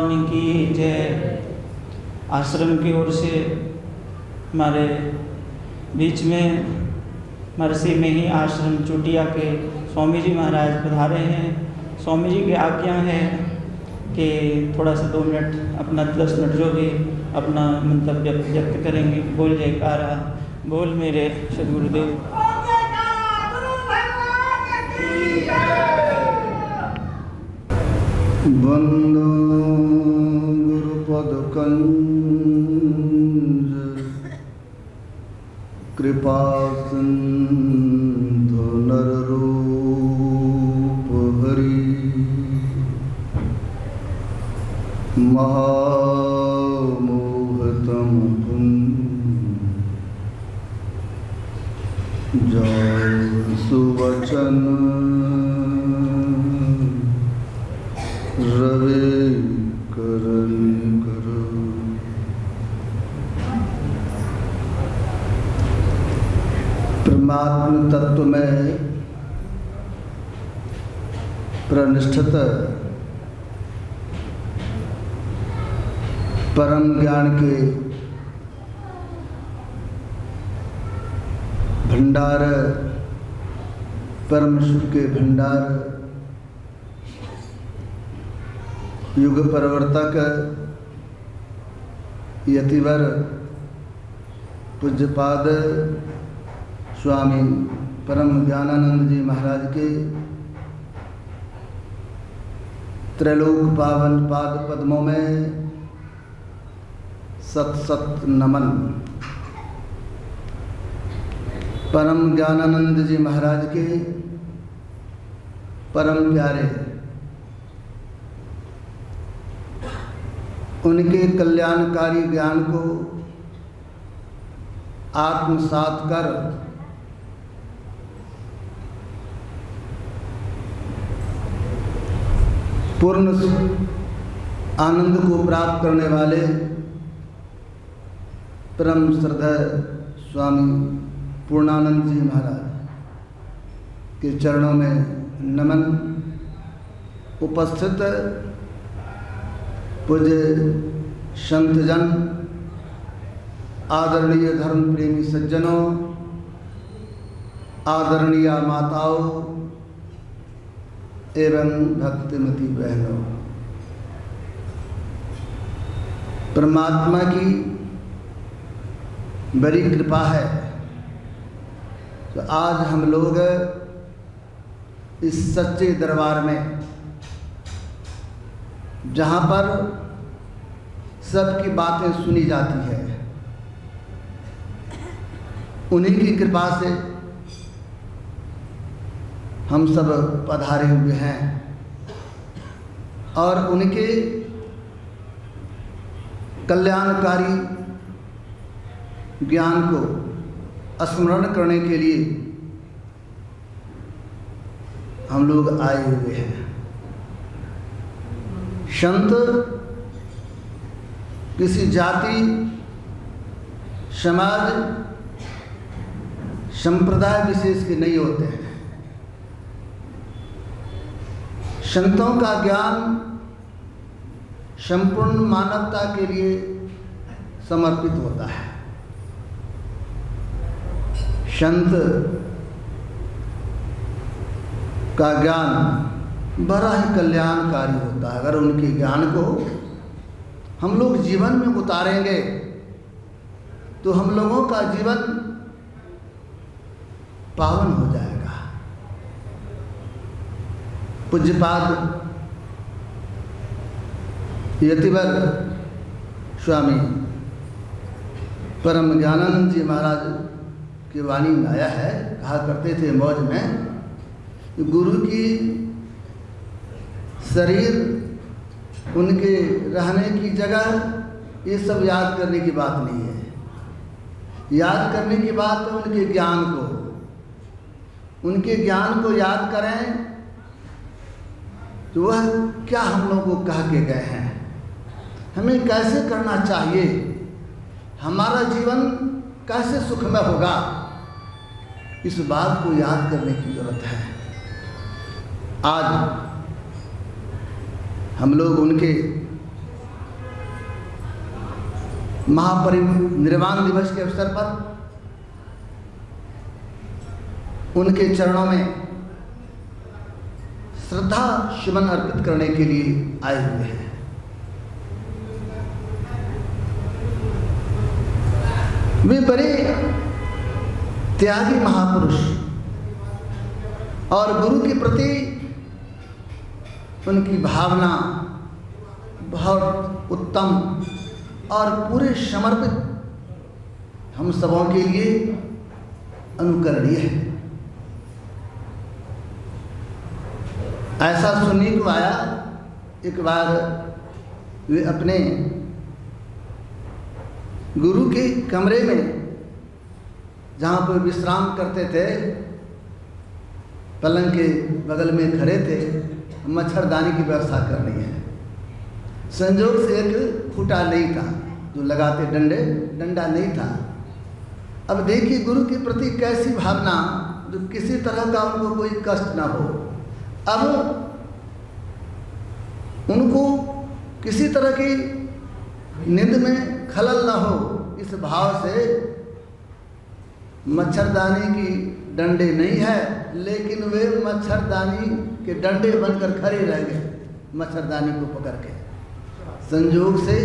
स्वामी की जय। आश्रम की ओर से हमारे बीच में मरसी में ही आश्रम चुटिया के स्वामी जी महाराज पधारे हैं। स्वामी जी की आज्ञा है कि थोड़ा सा 2 मिनट अपना 10 मिनट जो भी अपना मंतव्य व्यक्त करेंगे। बोल जयकारा बोल मेरे सदगुरुदेव। वंदो गुरुपद कंज कृपा सिंधु नर रूप हरि महामोहतम कुंज जय सुवचन रवि करण करो। परमात्म तत्व में प्रनिष्ठित परम ज्ञान के भंडार, परम सुख के भंडार, युग परिवर्तक यतिवर पूज्यपाद स्वामी परम ज्ञानानंद जी महाराज के त्रैलोक पावन पाद पद्मों में सत सत नमन। परम ज्ञानानंद जी महाराज के परम प्यारे उनके कल्याणकारी ज्ञान को आत्मसात कर पूर्ण आनंद को प्राप्त करने वाले परम श्रद्धेय स्वामी पूर्णानंद जी महाराज के चरणों में नमन। उपस्थित पूज्य संतजन, आदरणीय धर्म प्रेमी सज्जनों, आदरणीय माताओं एवं भक्तिमती बहनों, परमात्मा की बड़ी कृपा है तो आज हम लोग इस सच्चे दरबार में, जहाँ पर सबकी बातें सुनी जाती है, उन्हीं की कृपा से हम सब पधारे हुए हैं और उनके कल्याणकारी ज्ञान को स्मरण करने के लिए हम लोग आए हुए हैं। संत किसी जाति, समाज, संप्रदाय विशेष के नहीं होते हैं। संतों का ज्ञान संपूर्ण मानवता के लिए समर्पित होता है। संत का ज्ञान बड़ा ही कल्याणकारी होता है। अगर उनके ज्ञान को हम लोग जीवन में उतारेंगे तो हम लोगों का जीवन पावन हो जाएगा। पूज्यपाद यतिवर स्वामी परम ज्ञानानंद जी महाराज की वाणी में आया है। कहा करते थे मौज में, गुरु की शरीर, उनके रहने की जगह, ये सब याद करने की बात नहीं है। याद करने की बात है उनके ज्ञान को। उनके ज्ञान को याद करें तो वह क्या हम लोग को कह के गए हैं, हमें कैसे करना चाहिए, हमारा जीवन कैसे सुखमय होगा, इस बात को याद करने की जरूरत है। आज हम लोग उनके महापरिनिर्वाण दिवस के अवसर पर उनके चरणों में श्रद्धा सुमन अर्पित करने के लिए आए हुए हैं। वे बड़े त्यागी महापुरुष और गुरु के प्रति उनकी भावना बहुत उत्तम और पूरे समर्पित हम सबों के लिए अनुकरणीय है। ऐसा सुनने को आया, एक बार वे अपने गुरु के कमरे में जहाँ पर विश्राम करते थे, पलंग के बगल में खड़े थे, मच्छरदानी की व्यवस्था करनी है। संजोग से एक खूंटा नहीं था जो लगाते डंडा नहीं था। अब देखिए गुरु के प्रति कैसी भावना, जो किसी तरह का उनको कोई कष्ट ना हो। अब उनको किसी तरह की नींद में खलल ना हो, इस भाव से मच्छरदानी की डंडे नहीं है, लेकिन वे मच्छरदानी के डंडे बनकर खड़े रह गए, मच्छरदानी को पकड़ के। संयोग से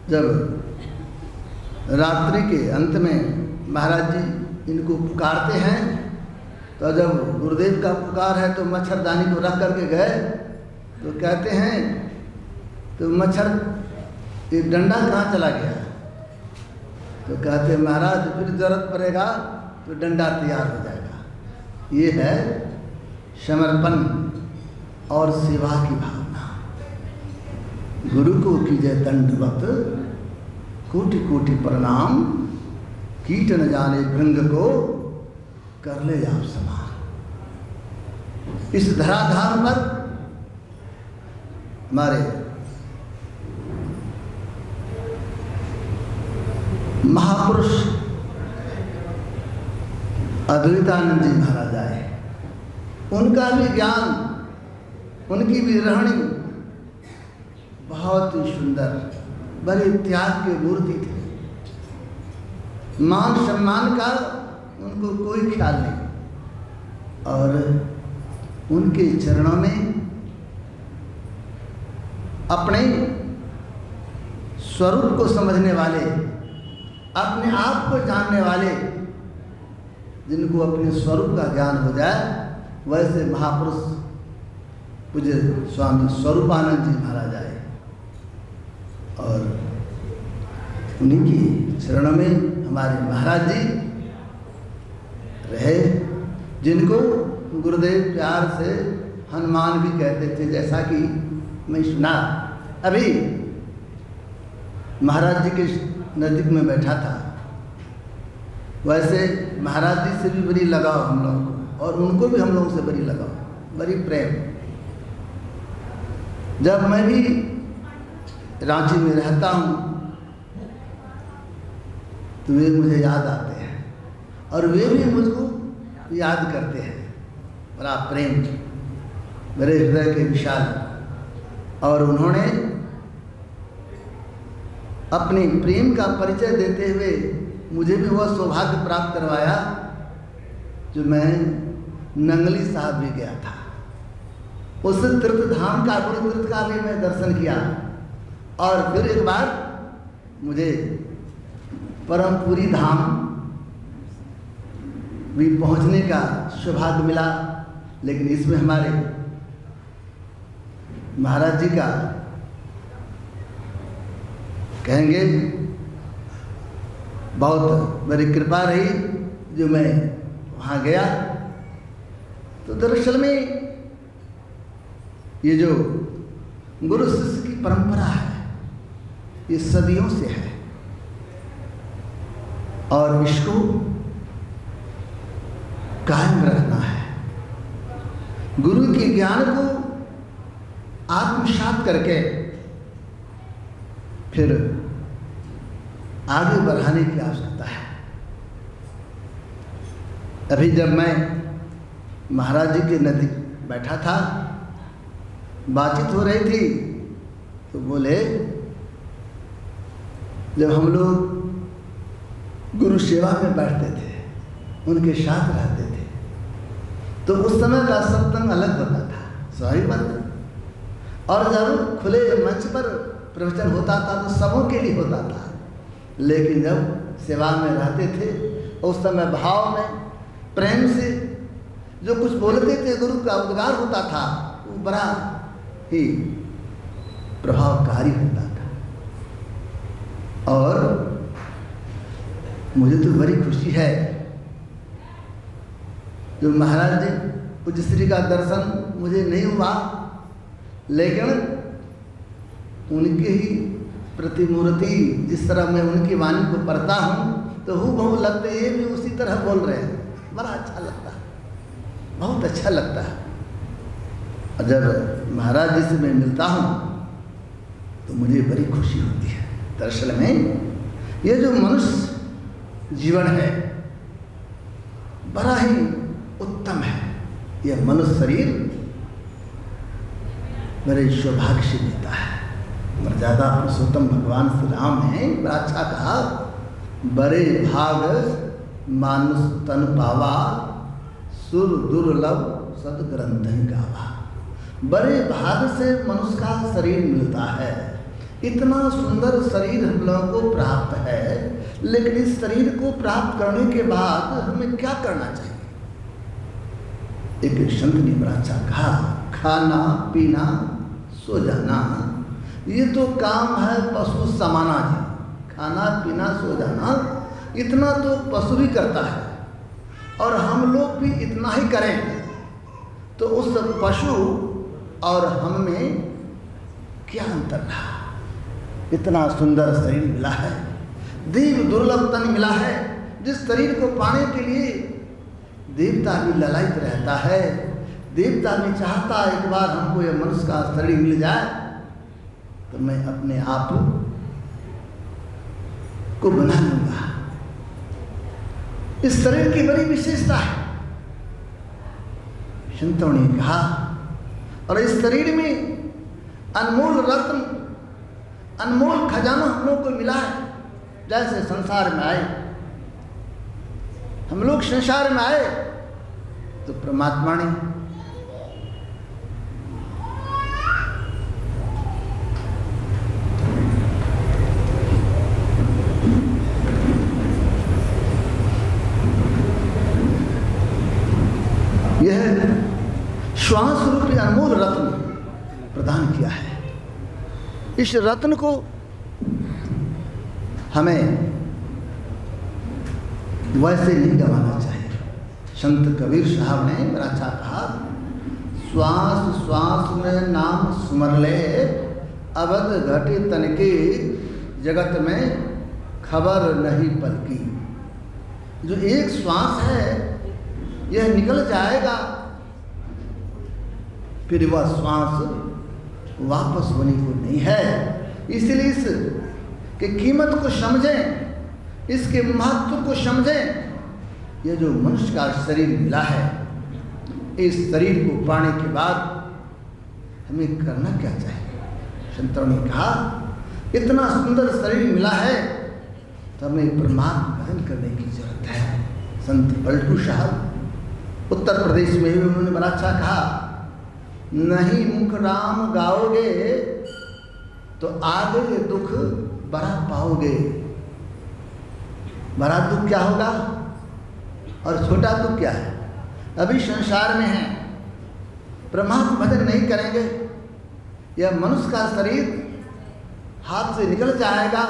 जब रात्रि के अंत में महाराज जी इनको पुकारते हैं, तो जब गुरुदेव का पुकार है तो मच्छरदानी को रख करके गए, तो कहते हैं तो मच्छर ये डंडा कहाँ चला गया? तो कहते महाराज फिर जरूरत पड़ेगा तो डंडा तैयार हो जाएगा। ये है समर्पण और सेवा की भावना। गुरु को कीजिए दंडवत, कोटि कोटि प्रणाम, कीट न जाने भृंग को कर ले आप समान। इस धराधाम पर हमारे महापुरुष अद्वैतानंद जी महाराज आए। उनका भी ज्ञान, उनकी भी रहनी बहुत ही सुंदर, बड़े त्याग के मूर्ति थे। मान सम्मान का उनको कोई ख्याल नहीं, और उनके चरणों में अपने स्वरूप को समझने वाले, अपने आप को जानने वाले, जिनको अपने स्वरूप का ज्ञान हो जाए, वैसे महापुरुष पूज्य स्वामी स्वरूपानंद जी महाराज आए और उन्हीं की चरणों में हमारे महाराज जी रहे, जिनको गुरुदेव प्यार से हनुमान भी कहते थे। जैसा कि मैं सुना, अभी महाराज जी के नज़दीक में बैठा था, वैसे महाराज जी से भी बड़ी लगाव हम लोगों को, और उनको भी हम लोगों से बड़ी लगाव, बड़ी प्रेम। जब मैं भी रांची में रहता हूँ तो वे मुझे याद आते हैं और वे भी मुझको याद करते हैं। बड़ा प्रेम, मेरे हृदय के विशाल, और उन्होंने अपने प्रेम का परिचय देते हुए मुझे भी वह सौभाग्य प्राप्त करवाया जो मैं नंगली साहब भी गया था। उस तीर्थ धाम का, गुरु तीर्थ का भी मैं दर्शन किया, और फिर एक बार मुझे परमपुरी धाम भी पहुंचने का सौभाग्य मिला। लेकिन इसमें हमारे महाराज जी का कहेंगे बहुत बड़ी कृपा रही, जो मैं वहाँ गया तो दरअसल में ये जो गुरु शिष्य की परंपरा है, ये सदियों से है, और इसको कायम रखना है। गुरु के ज्ञान को आत्मसात करके फिर आगे बढ़ाने की आवश्यकता है। अभी जब मैं महाराज जी के नज़दीक बैठा था, बातचीत हो रही थी, तो बोले जब हम लोग गुरु सेवा में बैठते थे, उनके साथ रहते थे, तो उस समय का सत्संग अलग होता था, स्वाभाविक बात है। और जब खुले मंच पर प्रवचन होता था तो सबों के लिए होता था, लेकिन जब सेवा में रहते थे उस समय भाव में प्रेम से जो कुछ बोलते थे, गुरु का उद्गार होता था, वो बड़ा ही प्रभावकारी होता था। और मुझे तो बड़ी खुशी है जो महाराज जी पूज्य श्री का दर्शन मुझे नहीं हुआ, लेकिन उनके ही प्रतिमूर्ति जिस तरह मैं उनकी वाणी को पढ़ता हूँ तो हूबहू लगते ये भी उसी तरह बोल रहे हैं। बड़ा अच्छा लगता है, बहुत अच्छा लगता है। और जब महाराज जी से मैं मिलता हूँ तो मुझे बड़ी खुशी होती है। दरअसल में ये जो मनुष्य जीवन है बड़ा ही उत्तम है। यह मनुष्य शरीर बड़े सौभाग्य से देता है। मर्यादा पुरुषोत्तम भगवान श्री राम ने बड़ा अच्छा कहा, बड़े भाग मानुष तन पावा, सुर दुर्लभ सदग्रंथ गावा। बड़े भाग से मनुष्य का शरीर मिलता है। इतना सुंदर शरीर हम लोगों को प्राप्त है, लेकिन इस शरीर को प्राप्त करने के बाद हमें क्या करना चाहिए? एक संत ने बड़ा अच्छा कहा, खाना पीना सो जाना ये तो काम है पशु समाना जी। खाना पीना सो जाना इतना तो पशु भी करता है, और हम लोग भी इतना ही करें तो उस पशु और हम में क्या अंतर रहा? इतना सुंदर शरीर मिला है, दिव्य दुर्लभ तन मिला है, जिस शरीर को पाने के लिए देवता भी ललायित रहता है। देवता भी चाहता एक बार हमको यह मनुष्य का शरीर मिल जाए तो मैं अपने आप को बना लूंगा। इस शरीर की बड़ी विशेषता है, संतों ने कहा। और इस शरीर में अनमोल रत्न, अनमोल खजाना हम लोग को मिला है। जैसे संसार में आए, हम लोग संसार में आए तो परमात्मा ने यह श्वास रूपी अनमोल रत्न प्रदान किया है। इस रत्न को हमें वैसे नहीं गंवाना चाहिए। संत कबीर साहब ने बड़ा अच्छा कहा, श्वास श्वास में नाम सुमर ले, अवध घटे तन के जगत में खबर नहीं पलकी। जो एक श्वास है यह निकल जाएगा, फिर वह श्वास वापस होने को नहीं है। इसलिए इस के कीमत को समझें, इसके महत्व को समझें। यह जो मनुष्य का शरीर मिला है, इस शरीर को पाने के बाद हमें करना क्या चाहिए? संतों ने कहा, इतना सुंदर शरीर मिला है तो हमें परमात्मा भजन करने की जरूरत है। संत पलटू साहब उत्तर प्रदेश में भी उन्होंने बड़ा अच्छा कहा, नहीं मुख राम गाओगे तो आगे दुख बड़ा पाओगे। बड़ा दुख क्या होगा और छोटा दुख क्या है? अभी संसार में है, परमात्मा भजन नहीं करेंगे, यह मनुष्य का शरीर हाथ से निकल जाएगा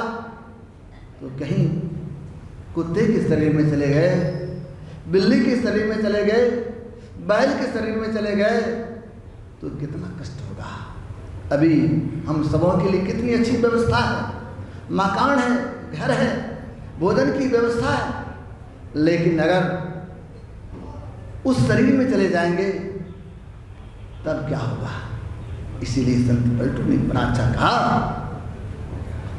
तो कहीं कुत्ते के शरीर में चले गए, बिल्ली के शरीर में चले गए, बैल के शरीर में चले गए तो कितना कष्ट होगा। अभी हम सबों के लिए कितनी अच्छी व्यवस्था है, मकान है, घर है, भोजन की व्यवस्था है, लेकिन अगर उस शरीर में चले जाएंगे तब क्या होगा? इसीलिए संत पलटू ने बड़ा अच्छा कहा,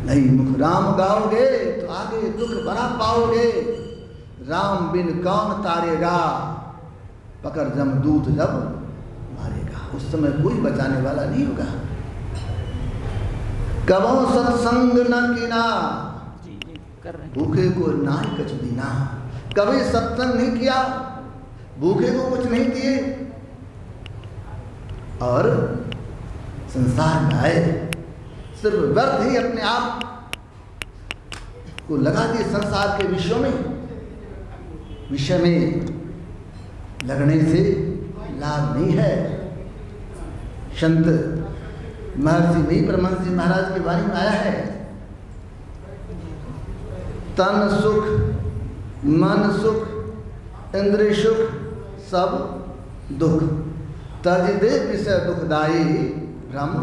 नहीं मुख राम गाओगे तो आगे दुख बड़ा पाओगे। राम बिन कौन तारेगा, पकड़ जमदूत जब मारेगा। उस समय कोई बचाने वाला नहीं होगा। कबो सत्संग न कीना, कर रहे हैं। भूखे को ना कछ दीना, कभी सत्संग नहीं किया, भूखे को कुछ नहीं दिए और संसार में आए, सिर्फ व्यर्थ ही अपने आप को लगा दिए संसार के विषय में लगने से लाभ नहीं है। संत महर्षि नहीं परमहंस जी महाराज की वाणी में आया है, तन सुख, मन सुख, इंद्रिय सुख सब दुख, तज दे विषय दुखदाई भ्रम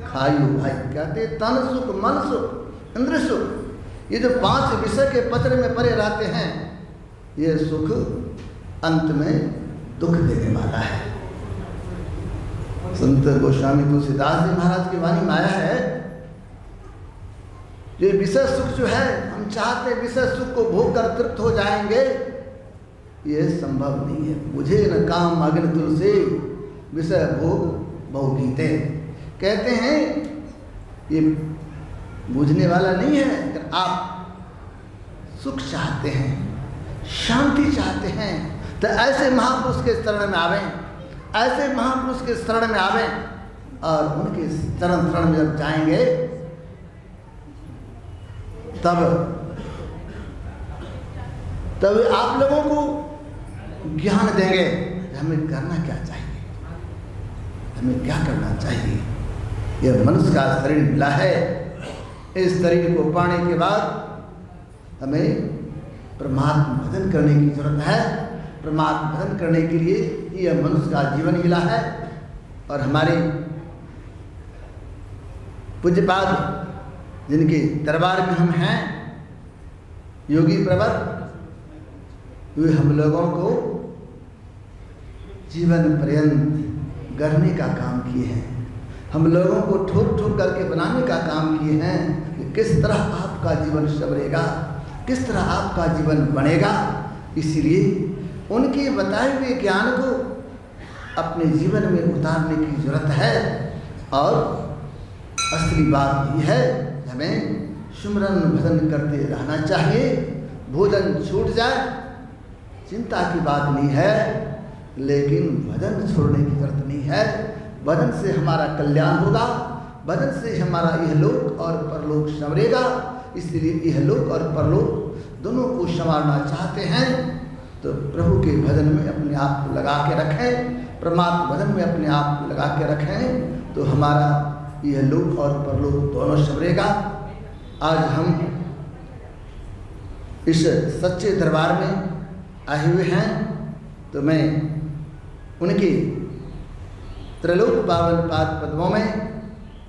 खायु भाई। कहते तन सुख, मन सुख, इंद्रिय सुख, ये जो 5 विषय के पचड़े में पड़े रहते हैं, ये सुख अंत में दुख देने वाला है। संत गोस्वामी तुलसीदास जी महाराज की वाणी में आया है, ये विषय सुख जो है, हम चाहते विषय सुख को भोग कर तृप्त हो जाएंगे, ये संभव नहीं है। मुझे न काम अग्नि तुलसी विषय भोग बहुगीते। कहते हैं ये बुझने वाला नहीं है। अगर आप सुख चाहते हैं, शांति चाहते हैं, तो ऐसे महापुरुष के शरण में आवें, ऐसे महापुरुष के शरण में आवें और उनके शरण में जब जाएंगे तब आप लोगों को ज्ञान देंगे हमें करना क्या चाहिए, हमें क्या करना चाहिए। यह मनुष्य का शरीर मिला है, इस शरीर को पाने के बाद हमें परमात्मा भजन करने की जरूरत है। परमात्मा भजन करने के लिए यह मनुष्य का जीवन मिला है। और हमारे पूज्यपाद जिनके दरबार में हम हैं, योगी प्रवर, वे हम लोगों को जीवन पर्यंत गढ़ने का काम किए हैं, हम लोगों को ठोक ठोक करके बनाने का काम किए हैं कि किस तरह आपका जीवन संवरेगा, किस तरह आपका जीवन बनेगा। इसीलिए उनके बताए हुए ज्ञान को अपने जीवन में उतारने की जरूरत है। और असली बात यह है, हमें सुमरन भजन करते रहना चाहिए। भोजन छूट जाए चिंता की बात नहीं है, लेकिन भजन छोड़ने की जरूरत नहीं है। भजन से हमारा कल्याण होगा, भजन से हमारा इहलोक और परलोक संवरेगा। इसलिए इहलोक और परलोक दोनों को संवारना चाहते हैं तो प्रभु के भजन में अपने आप को लगा के रखें, परमात्मा भजन में अपने आप को लगा के रखें, तो हमारा इहलोक और परलोक दोनों संवरेगा। आज हम इस सच्चे दरबार में आए हुए हैं, तो मैं उनके त्रैलोक पावन पाद पद्मों में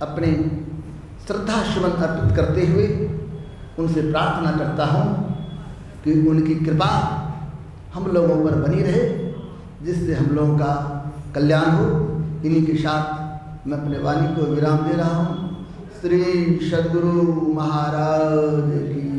अपने श्रद्धा सुमन अर्पित करते हुए उनसे प्रार्थना करता हूँ कि उनकी कृपा हम लोगों पर बनी रहे, जिससे हम लोगों का कल्याण हो। इन्हीं के साथ मैं अपने वाणी को विराम दे रहा हूँ। श्री सद्गुरु महाराज की